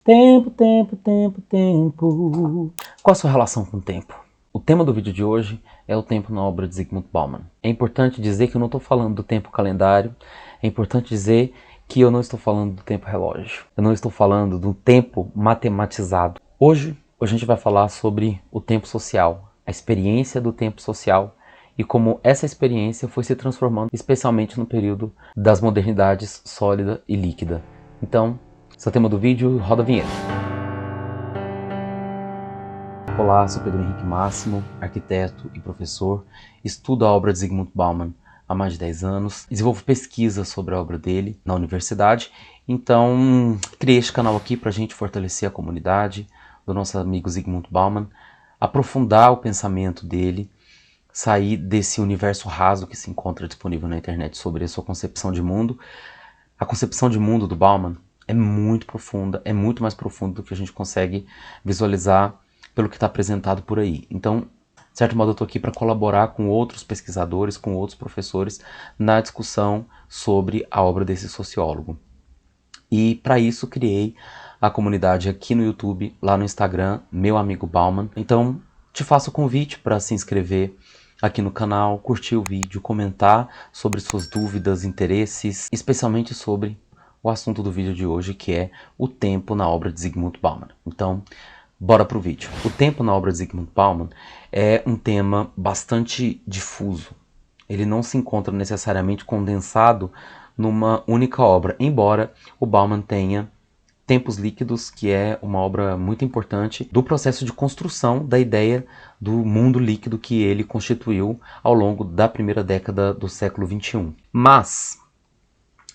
Tempo, tempo, tempo, tempo. Qual a sua relação com o tempo? O tema do vídeo de hoje é o tempo na obra de Zygmunt Bauman. É importante dizer que eu não estou falando do tempo calendário, é importante dizer que eu não estou falando do tempo relógio. Eu não estou falando do tempo matematizado. Hoje a gente vai falar sobre o tempo social, a experiência do tempo social e como essa experiência foi se transformando, especialmente no período das modernidades sólida e líquida. Então, esse é o tema do vídeo, roda a vinheta. Olá, sou Pedro Henrique Máximo, arquiteto e professor, estudo a obra de Zygmunt Bauman há mais de 10 anos, desenvolvo pesquisa sobre a obra dele na universidade, então criei este canal aqui para a gente fortalecer a comunidade do nosso amigo Zygmunt Bauman, aprofundar o pensamento dele, sair desse universo raso que se encontra disponível na internet sobre a sua concepção de mundo. A concepção de mundo do Bauman é muito profunda, é muito mais profunda do que a gente consegue visualizar pelo que está apresentado por aí. Então, de certo modo, eu estou aqui para colaborar com outros pesquisadores, com outros professores, na discussão sobre a obra desse sociólogo. E para isso criei a comunidade aqui no YouTube, lá no Instagram, Meu Amigo Bauman. Então, te faço o convite para se inscrever aqui no canal, curtir o vídeo, comentar sobre suas dúvidas, interesses, especialmente sobre o assunto do vídeo de hoje, que é o tempo na obra de Zygmunt Bauman. Então, bora pro vídeo. O tempo na obra de Zygmunt Bauman é um tema bastante difuso. Ele não se encontra necessariamente condensado numa única obra, embora o Bauman tenha Tempos Líquidos, que é uma obra muito importante do processo de construção da ideia do mundo líquido que ele constituiu ao longo da primeira década do século XXI. Mas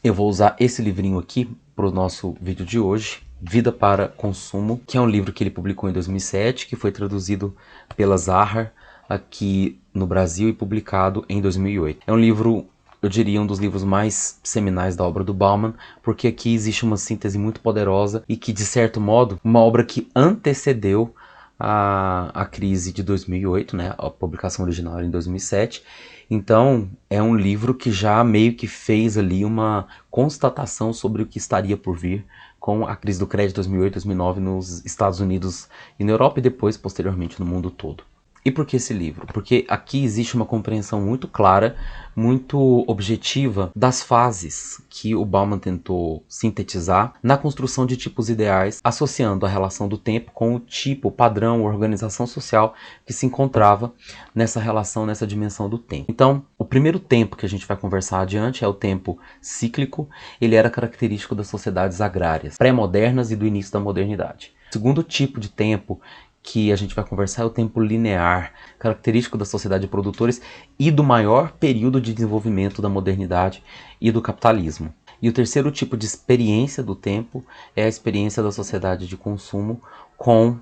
eu vou usar esse livrinho aqui para o nosso vídeo de hoje, Vida para Consumo, que é um livro que ele publicou em 2007, que foi traduzido pela Zahar aqui no Brasil e publicado em 2008. É um livro, eu diria, um dos livros mais seminais da obra do Bauman, porque aqui existe uma síntese muito poderosa e que, de certo modo, uma obra que antecedeu a crise de 2008, né? A publicação original era em 2007. Então, é um livro que já meio que fez ali uma constatação sobre o que estaria por vir com a crise do crédito 2008-2009 nos Estados Unidos e na Europa e depois, posteriormente, no mundo todo. E por que esse livro? Porque aqui existe uma compreensão muito clara, muito objetiva das fases que o Bauman tentou sintetizar na construção de tipos ideais, associando a relação do tempo com o tipo, padrão, organização social que se encontrava nessa relação, nessa dimensão do tempo. Então, o primeiro tempo que a gente vai conversar adiante é o tempo cíclico. Ele era característico das sociedades agrárias, pré-modernas e do início da modernidade. O segundo tipo de tempo que a gente vai conversar é o tempo linear, característico da sociedade de produtores e do maior período de desenvolvimento da modernidade e do capitalismo. E o terceiro tipo de experiência do tempo é a experiência da sociedade de consumo com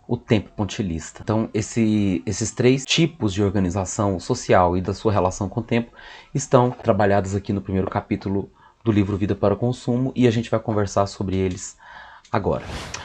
o tempo pontilhista. Então, esses três tipos de organização social e da sua relação com o tempo estão trabalhados aqui no primeiro capítulo do livro Vida para o Consumo e a gente vai conversar sobre eles agora.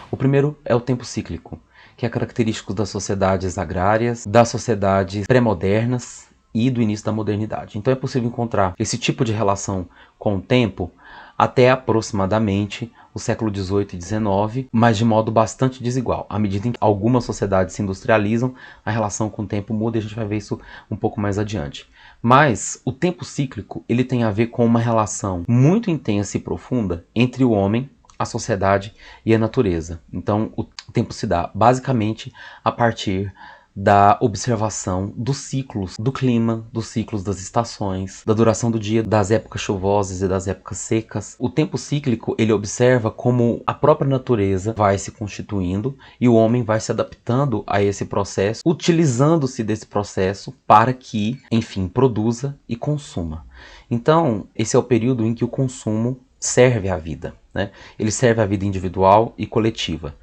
O primeiro é o tempo cíclico, que é característico das sociedades agrárias, das sociedades pré-modernas e do início da modernidade. Então é possível encontrar esse tipo de relação com o tempo até aproximadamente o século XVIII e XIX, mas de modo bastante desigual. À medida em que algumas sociedades se industrializam, a relação com o tempo muda e a gente vai ver isso um pouco mais adiante. Mas o tempo cíclico ele tem a ver com uma relação muito intensa e profunda entre o homem, a sociedade e a natureza. Então o tempo se dá basicamente a partir da observação dos ciclos do clima, dos ciclos das estações, da duração do dia, das épocas chuvosas e das épocas secas. O tempo cíclico ele observa como a própria natureza vai se constituindo e o homem vai se adaptando a esse processo, utilizando-se desse processo para que, enfim, produza e consuma. Então, esse é o período em que o consumo serve à vida, né? Ele serve à vida individual e coletiva.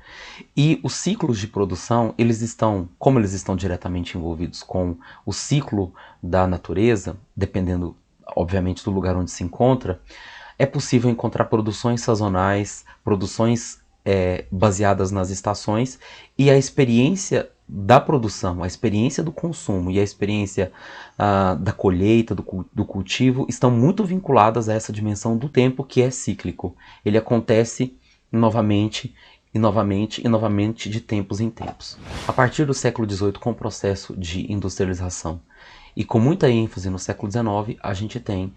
E os ciclos de produção, como eles estão diretamente envolvidos com o ciclo da natureza, dependendo, obviamente, do lugar onde se encontra, é possível encontrar produções sazonais, produções baseadas nas estações, e a experiência da produção, a experiência do consumo e a experiência da colheita, do cultivo, estão muito vinculadas a essa dimensão do tempo que é cíclico. Ele acontece novamente e novamente de tempos em tempos. A partir do século XVIII, com o processo de industrialização e com muita ênfase no século XIX, a gente tem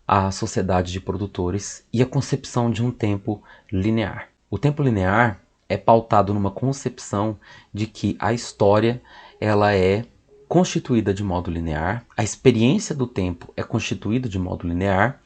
a sociedade de produtores e a concepção de um tempo linear. O tempo linear é pautado numa concepção de que a história ela é constituída de modo linear, a experiência do tempo é constituída de modo linear,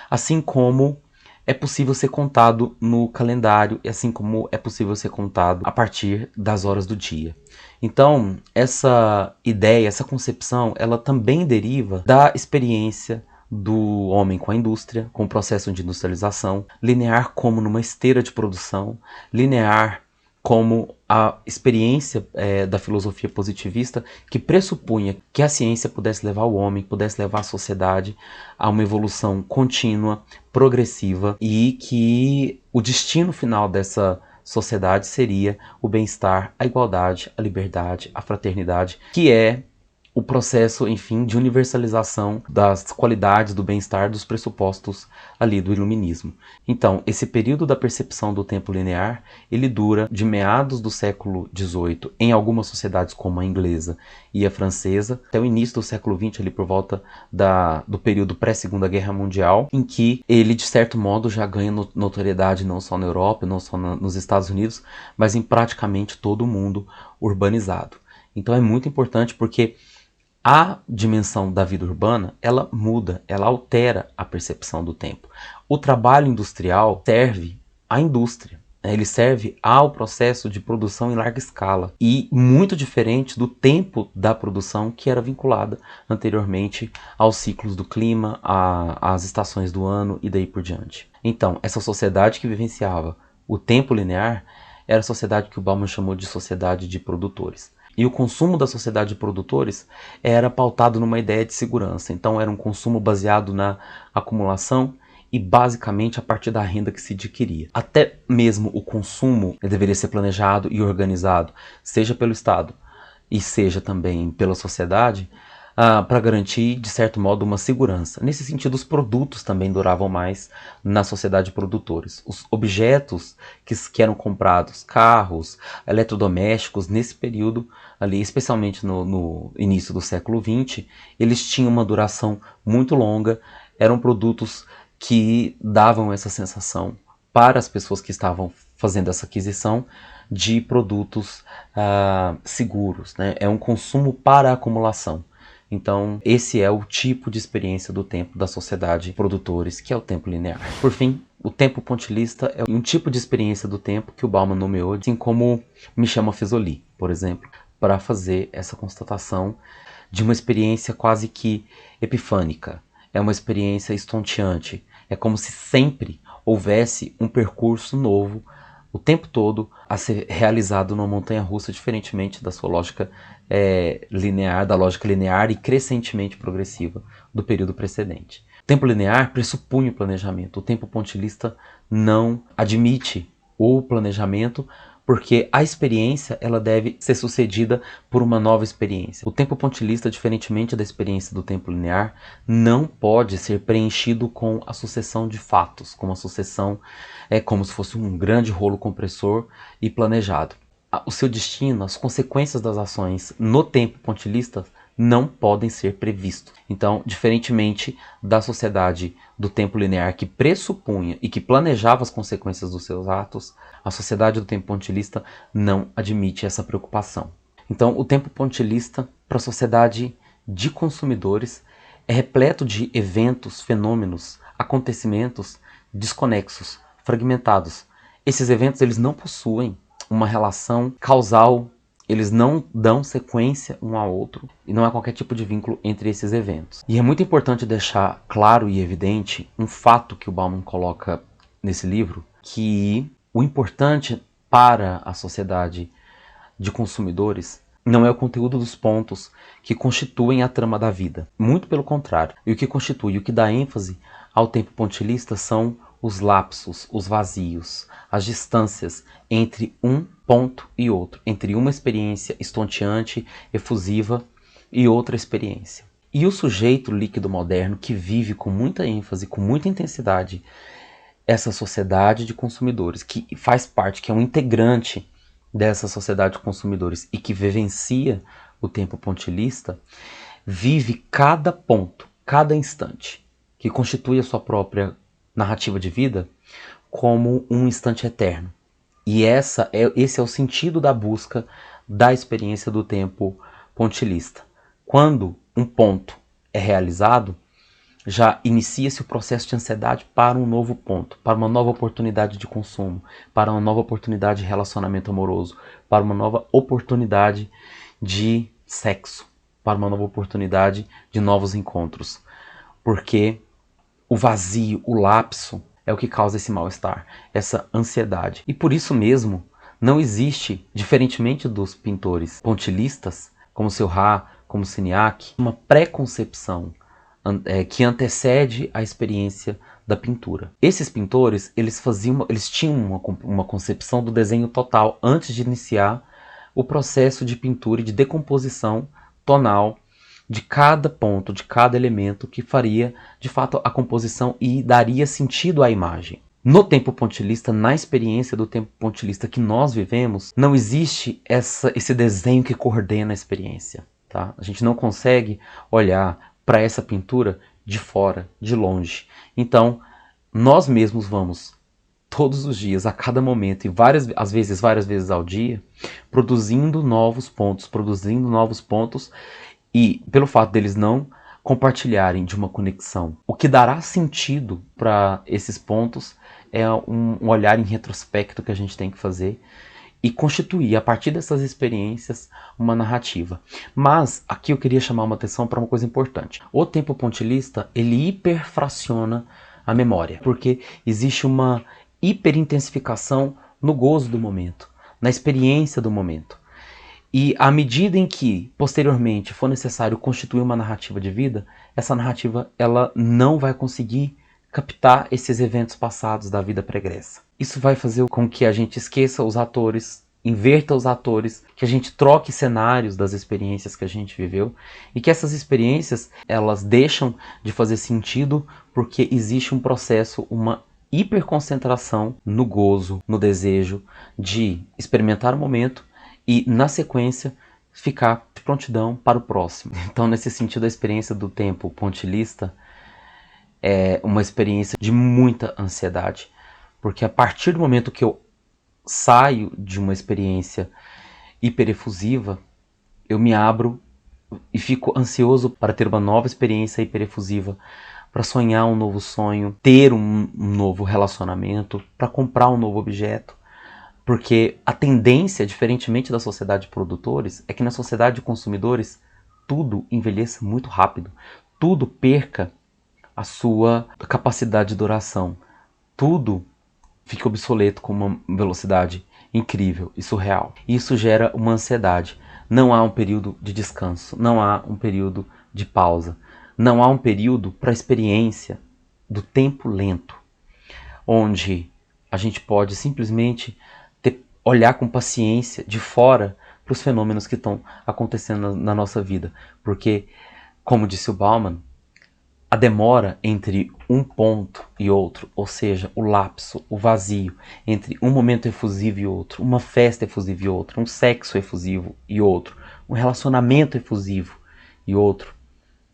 assim como é possível ser contado no calendário, e assim como é possível ser contado a partir das horas do dia. Então, essa ideia, essa concepção, ela também deriva da experiência do homem com a indústria, com o processo de industrialização, linear como numa esteira de produção, linear como a experiência da filosofia positivista, que pressupunha que a ciência pudesse levar o homem, pudesse levar a sociedade a uma evolução contínua, progressiva, e que o destino final dessa sociedade seria o bem-estar, a igualdade, a liberdade, a fraternidade, que é o processo, enfim, de universalização das qualidades do bem-estar, dos pressupostos ali do iluminismo. Então, esse período da percepção do tempo linear, ele dura de meados do século XVIII, em algumas sociedades como a inglesa e a francesa, até o início do século XX, ali por volta do período pré-Segunda Guerra Mundial, em que ele, de certo modo, já ganha notoriedade não só na Europa, não só nos Estados Unidos, mas em praticamente todo o mundo urbanizado. Então é muito importante porque a dimensão da vida urbana, ela muda, ela altera a percepção do tempo. O trabalho industrial serve à indústria, né? Ele serve ao processo de produção em larga escala e muito diferente do tempo da produção que era vinculada anteriormente aos ciclos do clima, às estações do ano e daí por diante. Então, essa sociedade que vivenciava o tempo linear era a sociedade que o Bauman chamou de sociedade de produtores. E o consumo da sociedade de produtores era pautado numa ideia de segurança. Então era um consumo baseado na acumulação e basicamente a partir da renda que se adquiria. Até mesmo o consumo deveria ser planejado e organizado, seja pelo Estado e seja também pela sociedade, para garantir, de certo modo, uma segurança. Nesse sentido, os produtos também duravam mais na sociedade de produtores. Os objetos que eram comprados, carros, eletrodomésticos, nesse período, ali, especialmente no início do século XX, eles tinham uma duração muito longa, eram produtos que davam essa sensação para as pessoas que estavam fazendo essa aquisição de produtos seguros, né? É um consumo para acumulação. Então, esse é o tipo de experiência do tempo da sociedade de produtores, que é o tempo linear. Por fim, o tempo pontilhista é um tipo de experiência do tempo que o Bauman nomeou, assim como Michel Maffezoli, por exemplo, para fazer essa constatação de uma experiência quase que epifânica. É uma experiência estonteante. É como se sempre houvesse um percurso novo o tempo todo a ser realizado numa montanha-russa, diferentemente da sua lógica linear, da lógica linear e crescentemente progressiva do período precedente. O tempo linear pressupunha o planejamento. O tempo pontilhista não admite o planejamento, porque a experiência ela deve ser sucedida por uma nova experiência. O tempo pontilhista, diferentemente da experiência do tempo linear, não pode ser preenchido com a sucessão de fatos, com a sucessão como se fosse um grande rolo compressor e planejado. O seu destino, as consequências das ações no tempo pontilhista não podem ser previstos. Então, diferentemente da sociedade do tempo linear que pressupunha e que planejava as consequências dos seus atos, a sociedade do tempo pontilhista não admite essa preocupação. Então, o tempo pontilhista para a sociedade de consumidores é repleto de eventos, fenômenos, acontecimentos desconexos, fragmentados. Esses eventos eles não possuem uma relação causal, eles não dão sequência um ao outro e não há qualquer tipo de vínculo entre esses eventos. E é muito importante deixar claro e evidente um fato que o Bauman coloca nesse livro, que o importante para a sociedade de consumidores não é o conteúdo dos pontos que constituem a trama da vida. Muito pelo contrário. E o que constitui, o que dá ênfase ao tempo pontilhista são os lapsos, os vazios, as distâncias entre um ponto e outro, entre uma experiência estonteante, efusiva e outra experiência. E o sujeito líquido moderno que vive com muita ênfase, com muita intensidade, essa sociedade de consumidores, que faz parte, que é um integrante dessa sociedade de consumidores e que vivencia o tempo pontilhista, vive cada ponto, cada instante, que constitui a sua própria narrativa de vida, como um instante eterno. E esse é o sentido da busca da experiência do tempo pontilhista. Quando um ponto é realizado, já inicia-se o processo de ansiedade para um novo ponto, para uma nova oportunidade de consumo, para uma nova oportunidade de relacionamento amoroso, para uma nova oportunidade de sexo, para uma nova oportunidade de novos encontros. Porque o vazio, o lapso, é o que causa esse mal-estar, essa ansiedade. E por isso mesmo, não existe, diferentemente dos pintores pontilhistas, como Seurat, como Signac, uma preconcepção que antecede a experiência da pintura. Esses pintores, eles tinham uma concepção do desenho total antes de iniciar o processo de pintura e de decomposição tonal de cada ponto, de cada elemento que faria, de fato, a composição e daria sentido à imagem. No tempo pontilhista, na experiência do tempo pontilhista que nós vivemos, não existe esse desenho que coordena a experiência. Tá? A gente não consegue olhar para essa pintura de fora, de longe. Então, nós mesmos vamos, todos os dias, a cada momento, e várias vezes ao dia, produzindo novos pontos, e pelo fato deles não compartilharem de uma conexão, o que dará sentido para esses pontos é um olhar em retrospecto que a gente tem que fazer e constituir, a partir dessas experiências, uma narrativa. Mas aqui eu queria chamar uma atenção para uma coisa importante. O tempo pontilhista, ele hiperfraciona a memória, porque existe uma hiperintensificação no gozo do momento, na experiência do momento. E à medida em que, posteriormente, for necessário constituir uma narrativa de vida, essa narrativa ela não vai conseguir captar esses eventos passados da vida pregressa. Isso vai fazer com que a gente esqueça os atores, inverta os atores, que a gente troque cenários das experiências que a gente viveu e que essas experiências elas deixam de fazer sentido porque existe um processo, uma hiperconcentração no gozo, no desejo de experimentar o momento e, na sequência, ficar de prontidão para o próximo. Então, nesse sentido, a experiência do tempo pontilhista é uma experiência de muita ansiedade, porque a partir do momento que eu saio de uma experiência hiperefusiva, eu me abro e fico ansioso para ter uma nova experiência hiperefusiva, para sonhar um novo sonho, ter um novo relacionamento, para comprar um novo objeto. Porque a tendência, diferentemente da sociedade de produtores, é que na sociedade de consumidores tudo envelheça muito rápido, tudo perca a sua capacidade de duração, tudo fica obsoleto com uma velocidade incrível e surreal. Isso gera uma ansiedade. Não há um período de descanso, não há um período de pausa, não há um período para a experiência do tempo lento, onde a gente pode simplesmente olhar com paciência de fora para os fenômenos que estão acontecendo na nossa vida. Porque, como disse o Bauman, a demora entre um ponto e outro, ou seja, o lapso, o vazio, entre um momento efusivo e outro, uma festa efusiva e outra, um sexo efusivo e outro, um relacionamento efusivo e outro,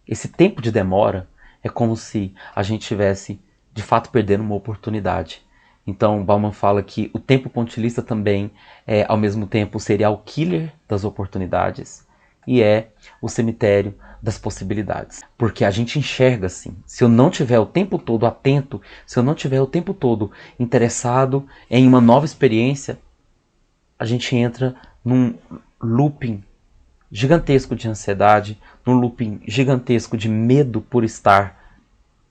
esse tempo de demora é como se a gente estivesse, de fato, perdendo uma oportunidade. Então, Bauman fala que o tempo pontilhista também é, ao mesmo tempo, o serial killer das oportunidades e é o cemitério das possibilidades. Porque a gente enxerga assim. Se eu não tiver o tempo todo atento, se eu não tiver o tempo todo interessado em uma nova experiência, a gente entra num looping gigantesco de ansiedade, num looping gigantesco de medo por estar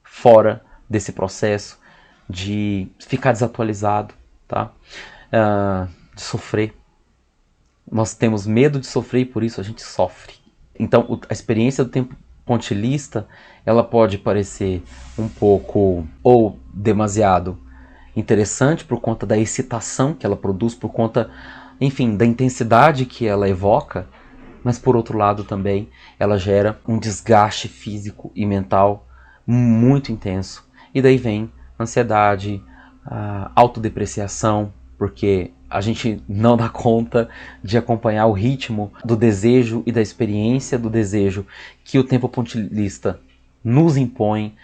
fora desse processo, de ficar desatualizado, tá? De sofrer. Nós temos medo de sofrer e por isso a gente sofre. Então a experiência do tempo pontilhista, ela pode parecer um pouco ou demasiado interessante por conta da excitação que ela produz, por conta, enfim, da intensidade que ela evoca, mas por outro lado também ela gera um desgaste físico e mental muito intenso. E daí vem ansiedade, a autodepreciação, porque a gente não dá conta de acompanhar o ritmo do desejo e da experiência do desejo que o tempo pontilhista nos impõe,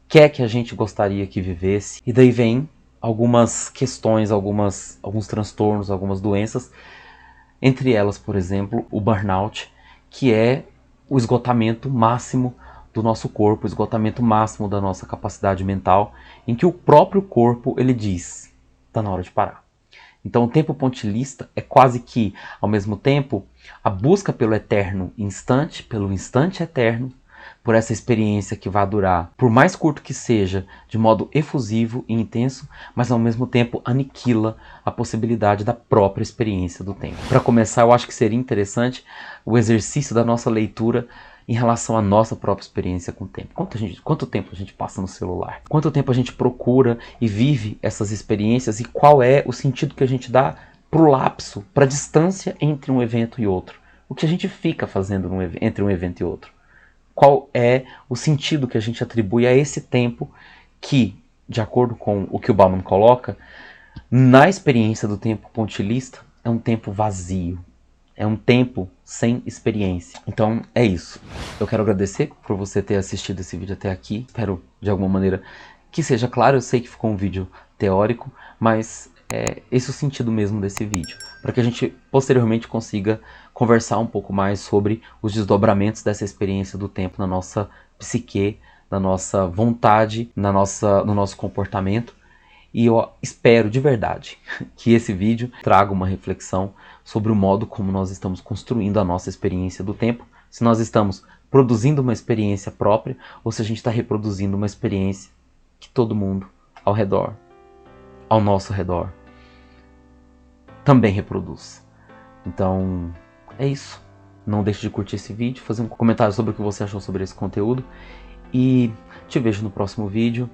quer que a gente gostaria que vivesse. E daí vem algumas questões, alguns transtornos, algumas doenças, entre elas, por exemplo, o burnout, que é o esgotamento máximo do nosso corpo, o esgotamento máximo da nossa capacidade mental, em que o próprio corpo ele diz, está na hora de parar. Então o tempo pontilhista é quase que, ao mesmo tempo, a busca pelo eterno instante, pelo instante eterno, por essa experiência que vai durar, por mais curto que seja, de modo efusivo e intenso, mas ao mesmo tempo aniquila a possibilidade da própria experiência do tempo. Para começar, eu acho que seria interessante o exercício da nossa leitura em relação à nossa própria experiência com o tempo. Quanto tempo a gente passa no celular? Quanto tempo a gente procura e vive essas experiências e qual é o sentido que a gente dá para o lapso, para a distância entre um evento e outro? O que a gente fica fazendo entre um evento e outro? Qual é o sentido que a gente atribui a esse tempo que, de acordo com o que o Bauman coloca, na experiência do tempo pontilhista, é um tempo vazio. É um tempo sem experiência. Então é isso. Eu quero agradecer por você ter assistido esse vídeo até aqui. Espero de alguma maneira que seja claro. Eu sei que ficou um vídeo teórico, mas esse é o sentido mesmo desse vídeo. Para que a gente posteriormente consiga conversar um pouco mais sobre os desdobramentos dessa experiência do tempo na nossa psique, na nossa vontade, no nosso comportamento. E eu espero de verdade que esse vídeo traga uma reflexão sobre o modo como nós estamos construindo a nossa experiência do tempo, se nós estamos produzindo uma experiência própria ou se a gente está reproduzindo uma experiência que todo mundo ao redor, ao nosso redor, também reproduz. Então é isso. Não deixe de curtir esse vídeo, fazer um comentário sobre o que você achou sobre esse conteúdo e te vejo no próximo vídeo.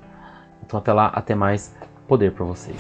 Então até lá, até mais. Poder para vocês.